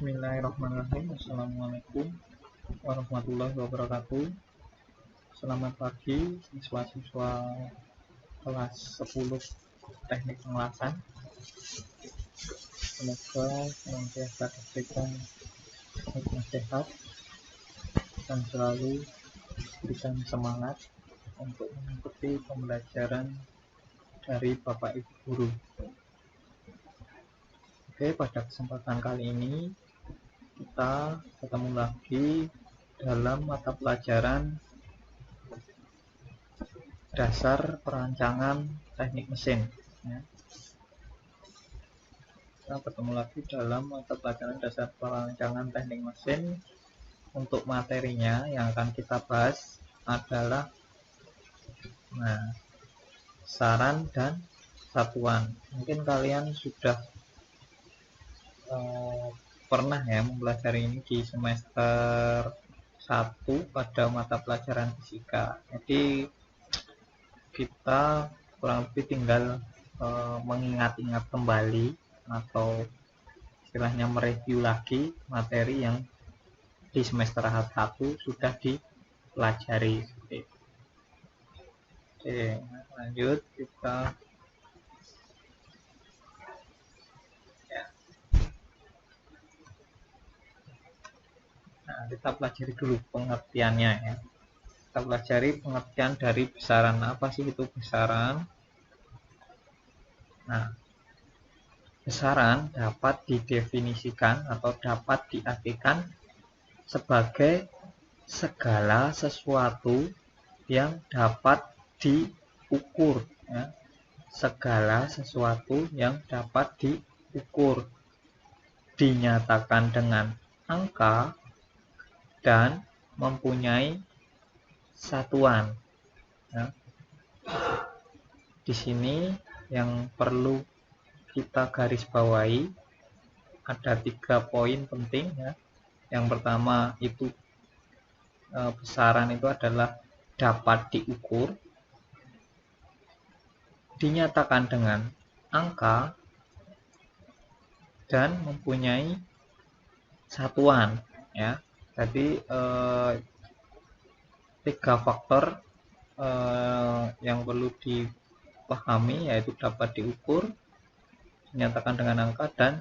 Bismillahirrahmanirrahim. Assalamualaikum warahmatullahi wabarakatuh. Selamat pagi siswa-siswa kelas 10 teknik pengelasan. Semoga senantiasa diberikan hikmah sehat dan selalu berikan semangat untuk mengikuti pembelajaran dari Bapak Ibu Guru. Oke, pada kesempatan kali ini kita ketemu lagi dalam mata pelajaran dasar perancangan teknik mesin. Kita ketemu lagi dalam mata pelajaran dasar perancangan teknik mesin. Untuk materinya yang akan kita bahas adalah besaran dan satuan. Mungkin kalian sudah pernah ya mempelajari ini di semester 1 pada mata pelajaran fisika. Jadi kita kurang lebih tinggal mengingat-ingat kembali atau istilahnya mereview lagi materi yang di semester 1 sudah dipelajari. Oke, lanjut kita kita pelajari dulu pengertiannya ya. Kita pelajari pengertian dari besaran. Apa sih itu besaran? Besaran dapat didefinisikan atau dapat diartikan sebagai segala sesuatu yang dapat diukur ya. Segala sesuatu yang dapat diukur, dinyatakan dengan angka dan mempunyai satuan ya. Di sini yang perlu kita garis bawahi ada 3 poin penting ya. Yang pertama itu besaran itu adalah dapat diukur, dinyatakan dengan angka dan mempunyai satuan ya. Jadi 3 faktor yang perlu dipahami, yaitu dapat diukur, dinyatakan dengan angka, dan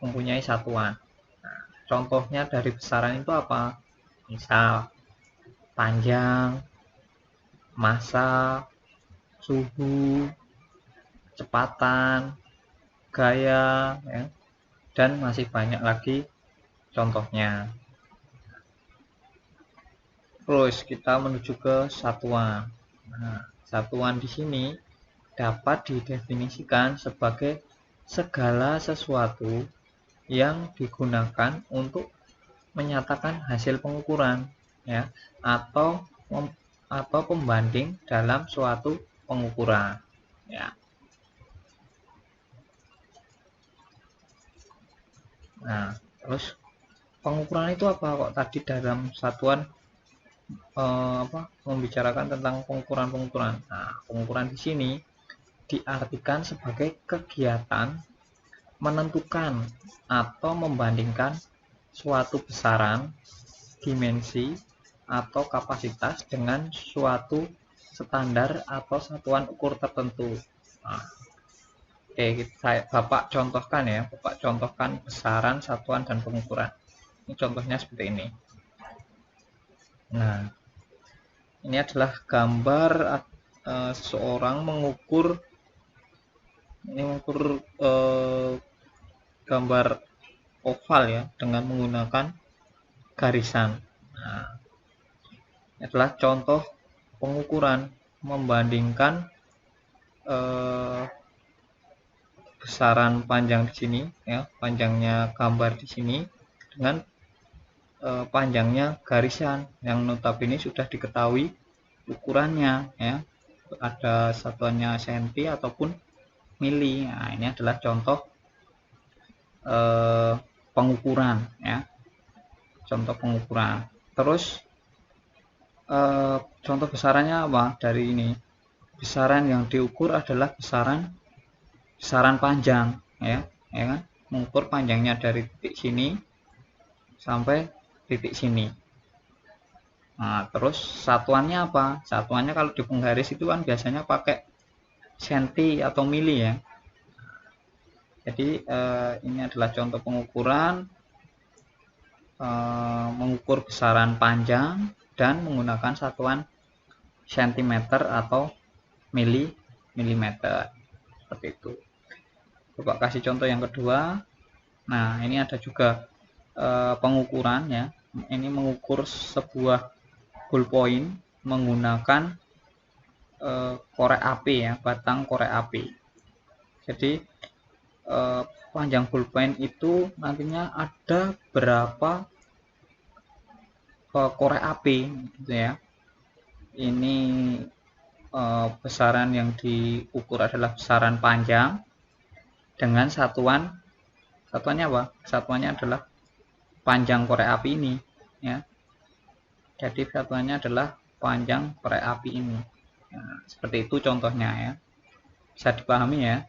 mempunyai satuan. Contohnya dari besaran itu apa? Misal panjang, massa, suhu, kecepatan, gaya ya, dan masih banyak lagi contohnya. Terus kita menuju ke satuan. Satuan di sini dapat didefinisikan sebagai segala sesuatu yang digunakan untuk menyatakan hasil pengukuran ya, atau pembanding dalam suatu pengukuran ya. Terus pengukuran itu apa? Kok tadi dalam satuan membicarakan tentang pengukuran. Pengukuran di sini diartikan sebagai kegiatan menentukan atau membandingkan suatu besaran, dimensi, atau kapasitas dengan suatu standar atau satuan ukur tertentu. Oke, Bapak contohkan ya. Bapak contohkan besaran, satuan, dan pengukuran. Ini contohnya seperti ini. Ini adalah gambar seseorang mengukur. Ini mengukur gambar oval ya, dengan menggunakan garisan. Ini adalah contoh pengukuran, membandingkan besaran panjang di sini ya, panjangnya gambar di sini dengan panjangnya garisan yang notabene sudah diketahui ukurannya ya, ada satuannya senti ataupun mili. Ini adalah contoh pengukuran ya, contoh pengukuran. Terus contoh besarannya apa? Dari ini besaran yang diukur adalah besaran panjang ya kan. mengukur panjangnya dari titik sini sampai titik sini. Nah, terus satuannya apa? Satuannya kalau di penggaris itu kan biasanya pakai senti atau mili ya. Jadi ini adalah contoh pengukuran, mengukur besaran panjang dan menggunakan satuan sentimeter atau milimeter, seperti itu. Coba kasih contoh yang kedua. Nah, ini ada juga pengukuran ya. Ini mengukur sebuah ballpoint menggunakan korek api ya, batang korek api. Jadi panjang ballpoint itu nantinya ada berapa korek api gitu ya. Ini besaran yang diukur adalah besaran panjang dengan satuannya apa? Satuannya adalah panjang korek api ini ya. Jadi satuannya adalah panjang korek api ini. Nah, seperti itu contohnya ya. Bisa dipahami ya.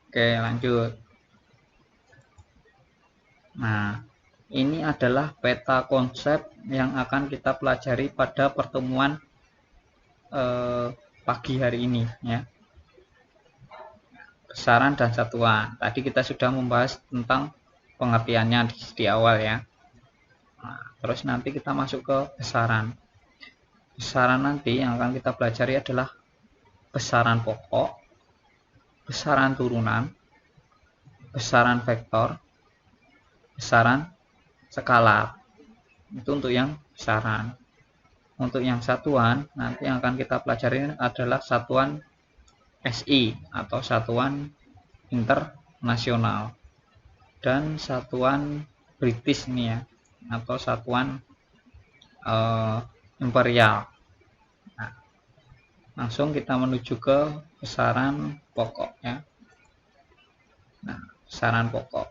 Oke, lanjut. Nah, ini adalah peta konsep yang akan kita pelajari pada pertemuan pagi hari ini ya. Besaran dan satuan. Tadi kita sudah membahas tentang pengertiannya di awal ya. Nah, terus nanti kita masuk ke besaran. Besaran nanti yang akan kita pelajari adalah besaran pokok, besaran turunan, besaran vektor, besaran skalar. Itu untuk yang besaran. Untuk yang satuan, nanti yang akan kita pelajari adalah satuan SI atau satuan internasional dan satuan British nih ya, atau satuan imperial. Nah, langsung kita menuju ke besaran pokok ya. Nah, besaran pokok.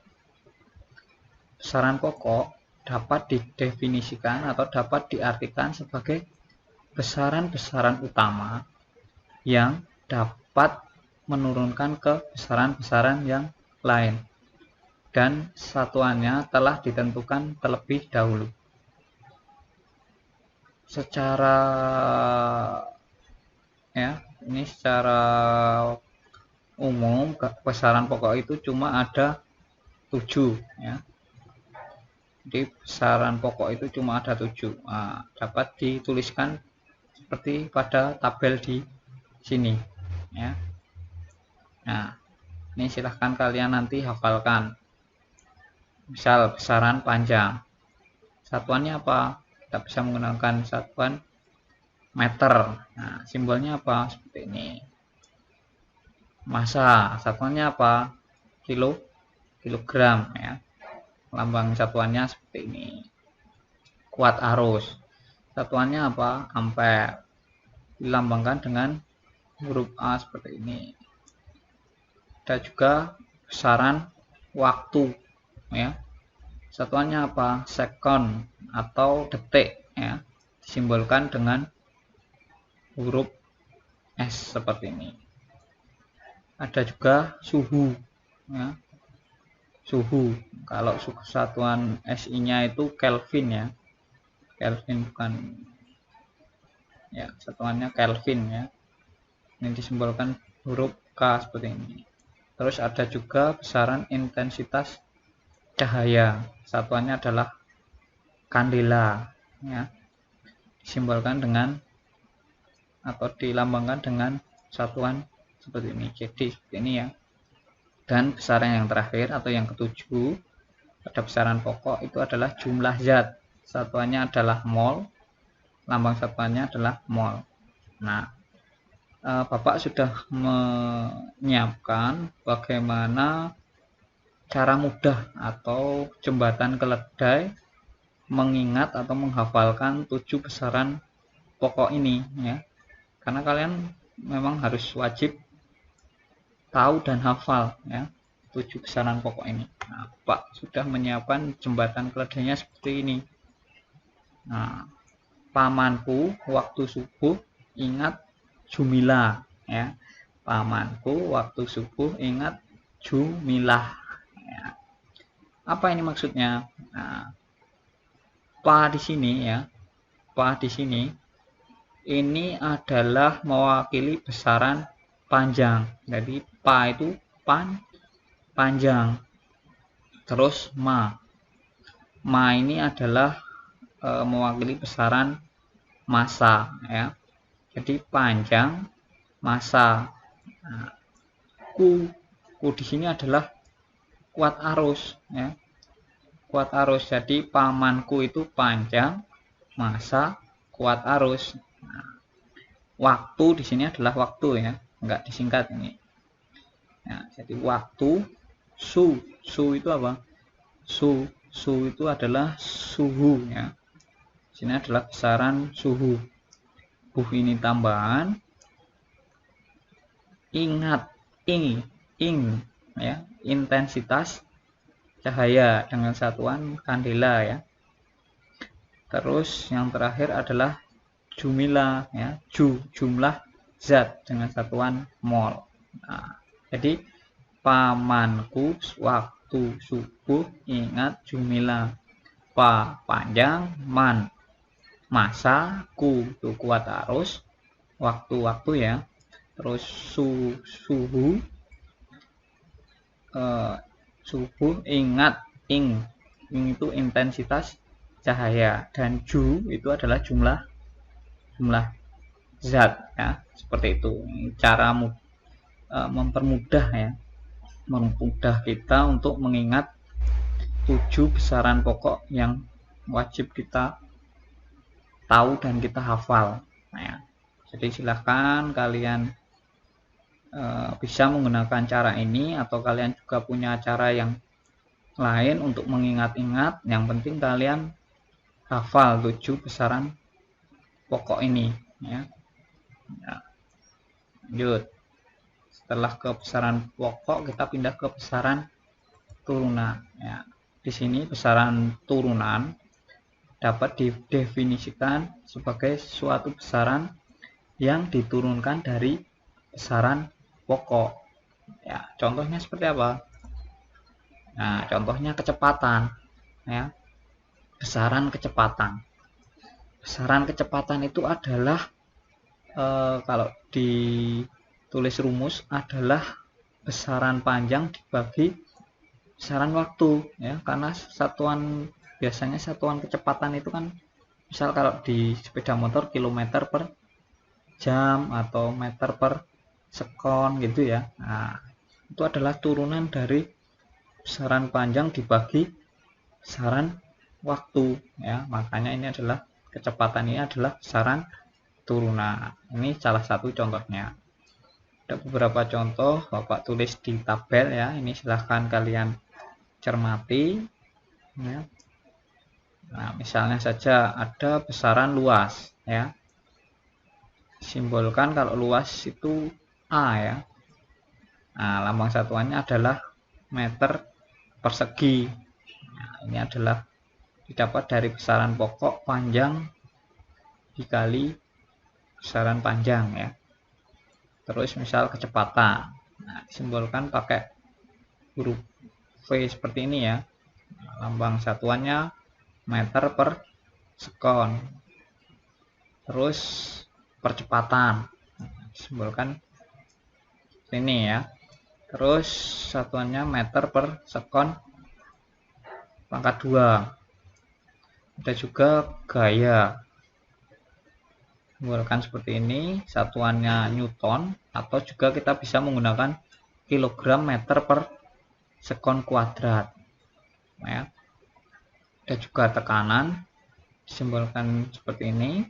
Besaran pokok dapat didefinisikan atau dapat diartikan sebagai besaran-besaran utama yang dapat menurunkan ke besaran-besaran yang lain dan satuannya telah ditentukan terlebih dahulu. Secara ya, ini secara umum besaran pokok itu cuma ada 7 ya. Jadi besaran pokok itu cuma ada 7. Nah, dapat dituliskan seperti pada tabel di sini ya. Nah, ini silahkan kalian nanti hafalkan. Misal besaran panjang, satuannya apa? Kita bisa menggunakan satuan meter. Nah, simbolnya apa? Seperti ini. Massa, satuannya apa? Kilogram ya. Lambang satuannya seperti ini. Kuat arus, satuannya apa? Ampere. Dilambangkan dengan huruf A seperti ini. Ada juga besaran waktu ya. Satuannya apa? Second atau detik ya. Disimbolkan dengan huruf S seperti ini. Ada juga suhu ya. Suhu, kalau satuan SI-nya itu Kelvin ya. Kelvin bukan ya, satuannya Kelvin ya. Ini disimbolkan huruf K seperti ini. Terus ada juga besaran intensitas cahaya, satuannya adalah kandela ya. Disimbolkan dengan atau dilambangkan dengan satuan seperti ini. Jadi seperti ini ya. Dan besaran yang terakhir atau yang ketujuh pada besaran pokok itu adalah jumlah zat, satuannya adalah mol, lambang satuannya adalah mol. Nah, Bapak sudah menyiapkan bagaimana cara mudah atau jembatan keledai mengingat atau menghafalkan 7 besaran pokok ini ya. Karena kalian memang harus wajib tahu dan hafal ya 7 besaran pokok ini. Nah, Pak sudah menyiapkan jembatan keledainya seperti ini. Nah, pamanku waktu subuh ingat Jumilah ya. Pamanku waktu subuh ingat Jumilah. Apa ini maksudnya? Nah, pa di sini ya, pa di sini ini adalah mewakili besaran panjang. Jadi pa itu panjang. Terus ma ini adalah mewakili besaran massa ya. Jadi panjang, massa. Nah, ku di sini adalah kuat arus ya. Kuat arus. Jadi pamanku itu panjang, massa, kuat arus. Nah, waktu di sini adalah waktu ya, enggak disingkat ini. Nah, jadi waktu, su itu apa? Su itu adalah suhu ya. Sini adalah besaran suhu. Ini tambahan. Ingat, ya, intensitas cahaya dengan satuan kandela ya. Terus yang terakhir adalah jumlah ya, jumlah zat dengan satuan mol. Nah, jadi pamanku waktu subuh, ingat jumlah, panjang, massa, itu kuat arus, waktu ya. Terus suhu, subuh, ingat, itu intensitas cahaya, dan itu adalah jumlah zat ya. Seperti itu cara mempermudah ya, mempermudah kita untuk mengingat 7 besaran pokok yang wajib kita tahu dan kita hafal. Nah, ya. Jadi silahkan kalian bisa menggunakan cara ini, atau kalian juga punya cara yang lain untuk mengingat-ingat. Yang penting kalian hafal 7 besaran pokok ini ya. Lanjut. Setelah ke besaran pokok, kita pindah ke besaran turunan ya. Di sini besaran turunan dapat didefinisikan sebagai suatu besaran yang diturunkan dari besaran pokok ya. Contohnya seperti apa? Nah, contohnya kecepatan ya. Besaran kecepatan itu adalah kalau ditulis rumus adalah besaran panjang dibagi besaran waktu ya, karena biasanya satuan kecepatan itu kan, misal kalau di sepeda motor kilometer per jam atau meter per sekon gitu ya. Nah, itu adalah turunan dari besaran panjang dibagi besaran waktu ya. Makanya ini adalah kecepatan, ini adalah besaran turunan. Ini salah satu contohnya. Ada beberapa contoh Bapak tulis di tabel ya. Ini silahkan kalian cermati ya. Nah, misalnya saja ada besaran luas ya. Simbolkan kalau luas itu A ya. Nah, lambang satuannya adalah meter persegi. Nah, ini adalah didapat dari besaran pokok panjang dikali besaran panjang ya. Terus misal kecepatan, nah, disimbolkan pakai huruf V seperti ini ya. Nah, lambang satuannya meter per sekon. Terus percepatan, nah, disimbolkan ini ya. Terus satuannya meter per sekon pangkat 2. Ada juga gaya, simbolkan seperti ini, satuannya newton, atau juga kita bisa menggunakan kilogram meter per sekon kuadrat ya. Ada juga tekanan, disimbolkan seperti ini,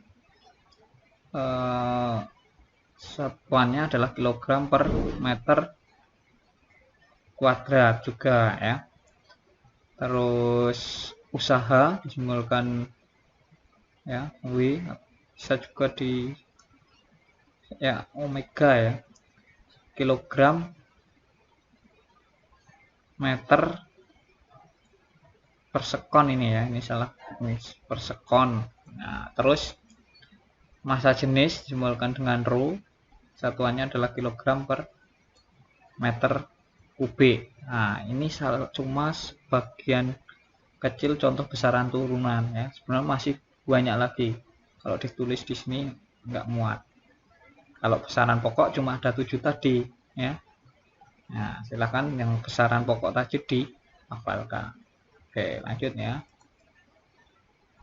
satuannya adalah kilogram per meter kuadrat juga ya. Terus usaha disimbolkan ya W, bisa juga di ya omega ya, kilogram meter per sekon ini ya, ini salah, ini per sekon. Nah, terus massa jenis disimbolkan dengan rho, satuannya adalah kilogram per meter kubik. Nah, ini cuma sebagian kecil contoh besaran turunan ya. Sebenarnya masih banyak lagi. Kalau ditulis di sini nggak muat. Kalau besaran pokok cuma ada 7 tadi ya. Nah, silakan yang besaran pokok tadi dihafalkan. Oke, lanjut ya.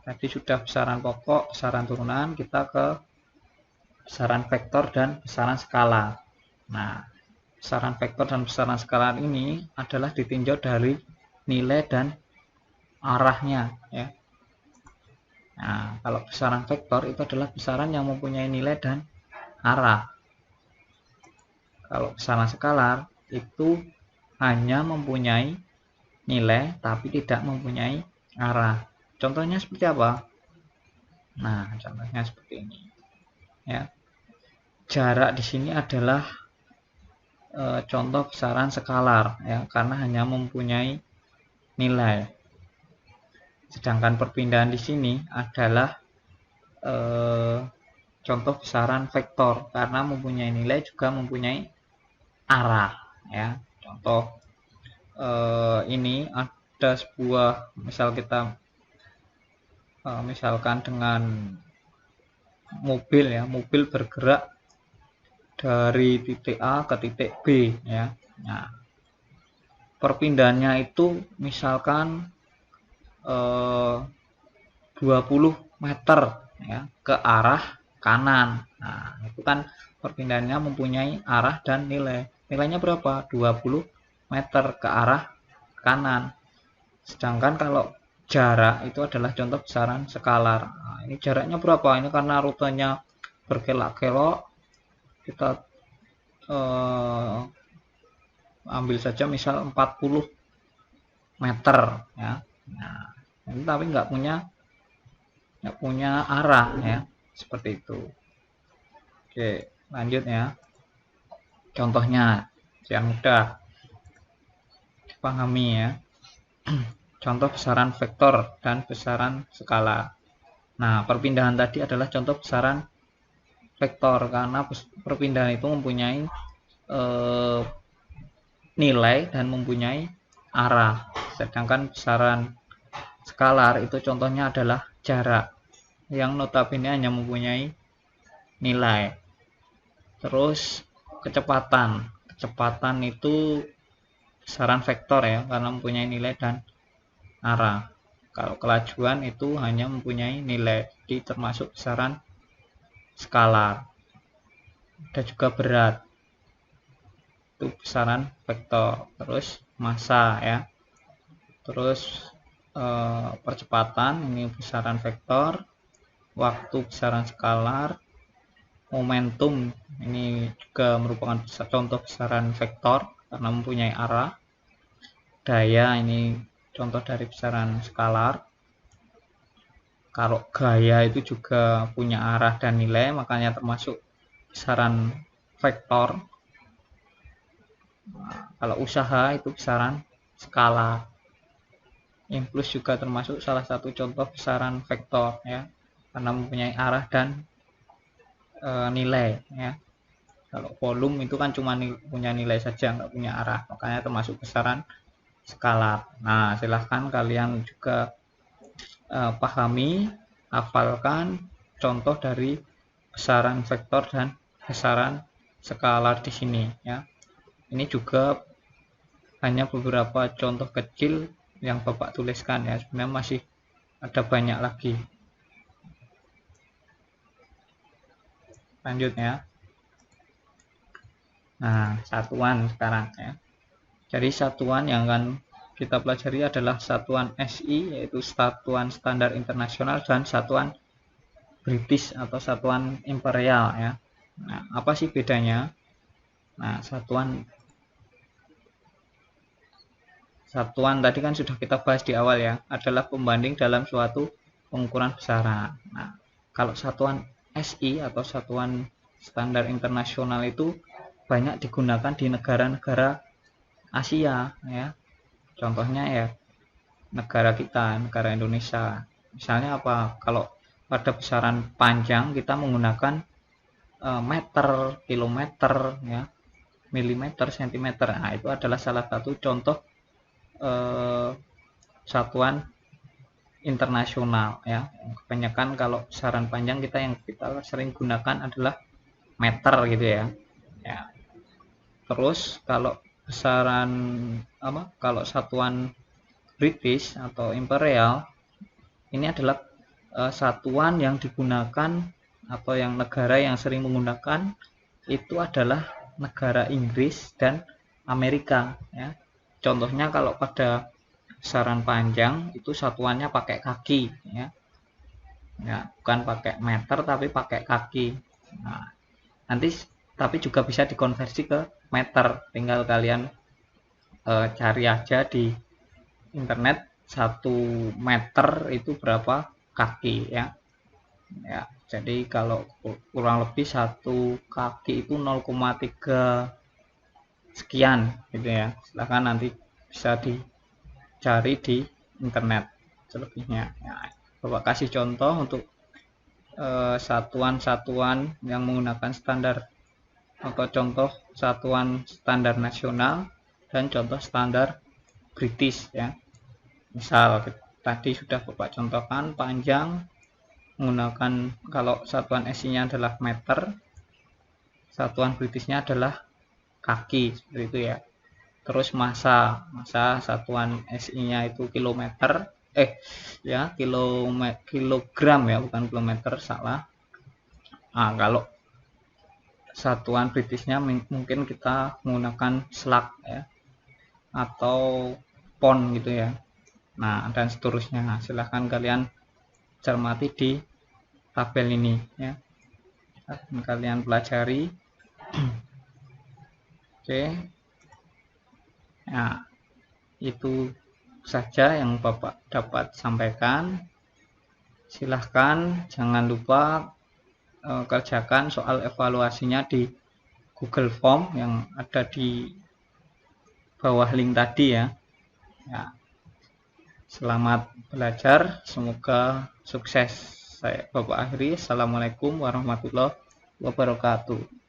Tadi sudah besaran pokok, besaran turunan, kita ke besaran vektor dan besaran skala. Nah, besaran vektor dan besaran skala ini adalah ditinjau dari nilai dan arahnya ya. Nah, kalau besaran vektor itu adalah besaran yang mempunyai nilai dan arah. Kalau besaran skalar itu hanya mempunyai nilai tapi tidak mempunyai arah. Contohnya seperti apa? Nah, contohnya seperti ini. Ya. Jarak di sini adalah contoh besaran skalar ya, karena hanya mempunyai nilai. Sedangkan perpindahan di sini adalah contoh besaran vektor karena mempunyai nilai juga mempunyai arah ya. Contoh ini ada sebuah misalkan dengan mobil ya, mobil bergerak dari titik A ke titik B ya. Nah, perpindahannya itu misalkan 20 meter ya ke arah kanan. Nah, itu kan perpindahannya mempunyai arah dan nilai. Nilainya berapa? 20 meter ke arah kanan. Sedangkan kalau jarak itu adalah contoh besaran skalar. Nah, ini jaraknya berapa? Ini karena rutenya berkelok-kelok, kita ambil saja misal 40 meter ya. Nah, ini tapi nggak punya arah ya, seperti itu. Oke, lanjut ya. Contohnya yang mudah dipahami ya. Contoh besaran vektor dan besaran skala. Nah, perpindahan tadi adalah contoh besaran vektor karena perpindahan itu mempunyai nilai dan mempunyai arah. Sedangkan besaran skalar itu contohnya adalah jarak yang notabene hanya mempunyai nilai. Terus kecepatan. Kecepatan itu besaran vektor ya, karena mempunyai nilai dan arah. Kalau kelajuan itu hanya mempunyai nilai, jadi termasuk besaran skalar. Ada juga berat, itu besaran vektor. Terus massa ya, terus percepatan ini besaran vektor, waktu besaran skalar, momentum ini juga merupakan contoh besaran vektor karena mempunyai arah, daya ini contoh dari besaran skalar. Kalau gaya itu juga punya arah dan nilai, makanya termasuk besaran vektor. Nah, kalau usaha itu besaran skala. Impuls juga termasuk salah satu contoh besaran vektor ya, karena mempunyai arah dan nilai ya. Kalau volume itu kan cuma punya nilai saja, nggak punya arah, makanya termasuk besaran skalar. Nah, silahkan kalian juga pahami, hafalkan contoh dari besaran vektor dan besaran skalar di sini ya. Ini juga hanya beberapa contoh kecil yang Bapak tuliskan ya, sebenarnya masih ada banyak lagi. Lanjut ya. Nah, satuan sekarang ya. Jadi satuan yang akan kita pelajari adalah satuan SI, yaitu satuan standar internasional, dan satuan British atau satuan imperial ya. Nah, apa sih bedanya? Nah, satuan tadi kan sudah kita bahas di awal ya, adalah pembanding dalam suatu pengukuran besaran. Nah, kalau satuan SI atau satuan standar internasional itu banyak digunakan di negara-negara Asia ya. Contohnya ya negara kita, negara Indonesia. Misalnya apa? Kalau pada besaran panjang kita menggunakan meter, kilometer ya. milimeter, sentimeter. Nah, itu adalah salah satu contoh satuan internasional ya. Kebanyakan kalau besaran panjang yang kita sering gunakan adalah meter gitu ya. Ya. Terus kalau besaran kalau satuan British atau imperial ini adalah satuan yang digunakan atau yang negara yang sering menggunakan itu adalah negara Inggris dan Amerika ya. Contohnya kalau pada besaran panjang itu satuannya pakai kaki ya. Ya, bukan pakai meter tapi pakai kaki. Nah, nanti tapi juga bisa dikonversi ke meter. Tinggal kalian cari aja di internet 1 meter itu berapa kaki ya. Ya, jadi kalau kurang lebih 1 kaki itu 0,3 sekian gitu ya. Silahkan nanti bisa dicari di internet selebihnya. Ya, Bapak kasih contoh untuk satuan-satuan yang menggunakan standar atau contoh satuan standar nasional dan contoh standar British ya. Misal tadi sudah Bapak contohkan panjang menggunakan kalau satuan SI-nya adalah meter, satuan Britishnya adalah kaki seperti itu ya. Terus massa satuan SI-nya itu kilometer, kilogram ya, bukan kilometer, salah. Nah, kalau satuan Britishnya mungkin kita menggunakan slug ya, atau pound gitu ya. Nah, dan seterusnya. Nah, silahkan kalian cermati di tabel ini ya. Kalian pelajari. Oke. Nah, itu saja yang Bapak dapat sampaikan. Silahkan jangan lupa kerjakan soal evaluasinya di Google Form yang ada di bawah link tadi ya. Ya. Selamat belajar, semoga sukses. Saya Bapak akhiri. Assalamualaikum warahmatullahi wabarakatuh.